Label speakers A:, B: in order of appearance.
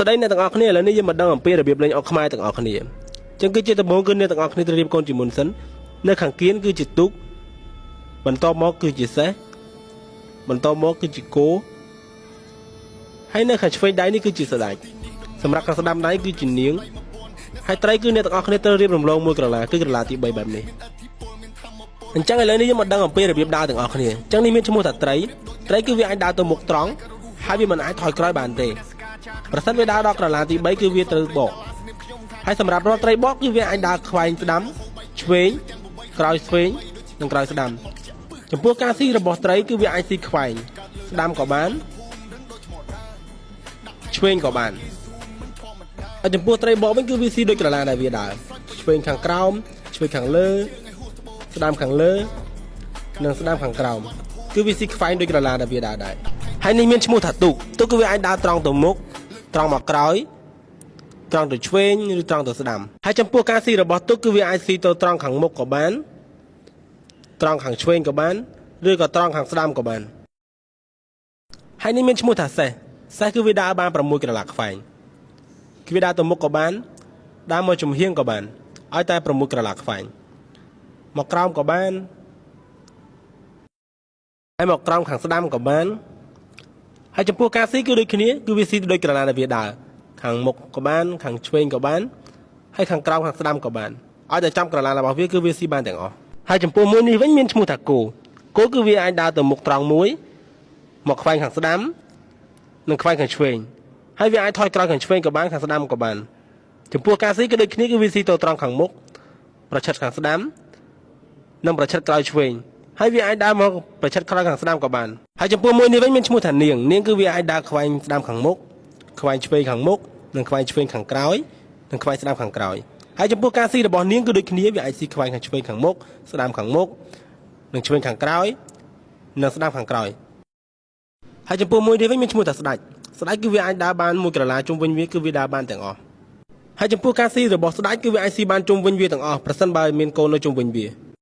A: ស្ដីអ្នកទាំងអស់គ្នាឥឡូវនេះយើងមកដឹងអំពីរបៀបលេងអុកខ្មែរទាំងអស់គ្នាចឹងគឺជាដំបូងគឺអ្នកទាំងអស់គ្នាត្រូវរៀបកូនជាមុនសិននៅខាងគៀនគឺជាទូកបន្តមកគឺជាសេះបន្តមកគឺជាគោហើយនៅខាងឆ្វេងដៃនេះគឺជាស្ដេចសម្រាប់ខាងស្ដាំដៃគឺជានាងហើយត្រីគឺអ្នកទាំងអស់គ្នាត្រូវរៀបរំលងមួយក្រឡាគឺក្រឡាទី3បែបនេះអញ្ចឹងឥឡូវនេះយើងមកដឹងអំពីរបៀបដើរទាំងអស់គ្នាអញ្ចឹងនេះមានឈ្មោះថាត្រីគឺវាអាចដើរទៅមុខត្រង់ហើយវាមិនអាចថយក្រោយបានទេប្រសិនវាដើរដល់ក្រឡាទី3គឺវាត្រូវបកហើយសម្រាប់រាល់ត្រីបកគឺវាអាចដើរខ្វែងស្ដាំឆ្វេងក្រោយឆ្វេងនិងក្រោយស្ដាំចំពោះការស៊ីរបស់ត្រីគឺវាអាចស៊ីខ្វែងស្ដាំក៏បានឆ្វេងក៏បានហើយចំពោះត្រីបកវិញគឺវាស៊ីដូចក្រឡាដែលវាដើរឆ្វេងខាងក្រោមឆ្វេងខាងលើស្ដាំខាងលើនិងស្ដាំខាងក្រោមគឺវាស៊ីខ្វែងដូចក្រឡាដែលវាដើរដែរហើយនេះមានឈ្មោះថាទូកគឺវាអាចដើរត្រង់ទៅមុខត្រង់មកក្រោយត្រង់ទៅឆ្វេងឬត្រង់ទៅស្ដាំហើយចំពោះការស៊ីរបស់ទូកគឺវាអាចស៊ីទៅត្រង់ខាងមុខក៏បានត្រង់ខាងឆ្វេងក៏បានឬក៏ត្រង់ខាងស្ដាំក៏បានហើយនេះមានឈ្មោះថាសេះគឺវាដើរបាន6ក្រឡាខ្វែងគឺវាដើរទៅមុខក៏បានដើរមកចំហៀងក៏បានឲ្យតែ6ក្រឡាខ្វែងមកក្រោមក៏បានហើយមកក្រោមខាងស្ដាំក៏បានហើយចំពោះការស៊ីគឺដូចគ្នាគឺវាស៊ីដូចក្រឡាដែលវាដើរខាងមុខក៏បានខាងឆ្វេងក៏បានហើយខាងក្រោមខាងស្ដាំក៏បានឲ្យតែចំក្រឡារបស់វាគឺវាស៊ីបានទាំងអស់ហើយចំពោះមួយនេះវិញមានឈ្មោះថាគោគឺវាអាចដើរទៅមុខត្រង់មួយមកខ្វែងខាងស្ដាំនិងខ្វែងខាងឆ្វេងហើយវាអាចថយក្រោយខាងឆ្វេងក៏បានខាងស្ដាំក៏បានចំពោះការស៊ីគឺដូចគ្នាគឺវាស៊ីទៅត្រង់ខាងមុខប្រឆិតខាងស្ដាំនិងប្រឆិតក្រោយឆ្វេងហើយវាអាចដើរមកប្រឆិតក្រោយខាងស្ដាំក៏បានហើយចំពោះមួយនេះវិញមានឈ្មោះថានាងគឺវាអាចដើរខ្វែងស្ដាំខាងមុខខ្វែងឆ្វេងខាងមុខនិងខ្វែងឆ្វេងខាងក្រោយនិងខ្វែងស្ដាំខាងក្រោយហើយចំពោះការស៊ីរបស់នាងគឺដូចគ្នាវាអាចស៊ីខ្វែងខាងឆ្វេងខាងមុខស្ដាំខាងមុខនិងឆ្វេងខាងក្រោយនិងស្ដាំខាងក្រោយហើយចំពោះមួយនេះវិញមានឈ្មោះថាស្ដេចគឺវាអាចដើរបានមួយក្រឡាជុំវិញវាគឺវាដើរបានទាំងអស់ហើយចំពោះការស៊ីរបស់ស្ដេចគឺវាអាចស៊ីបានជុំវិញវាទាំងអស់ប្រសិនបើមានកូននៅជុំវិញវា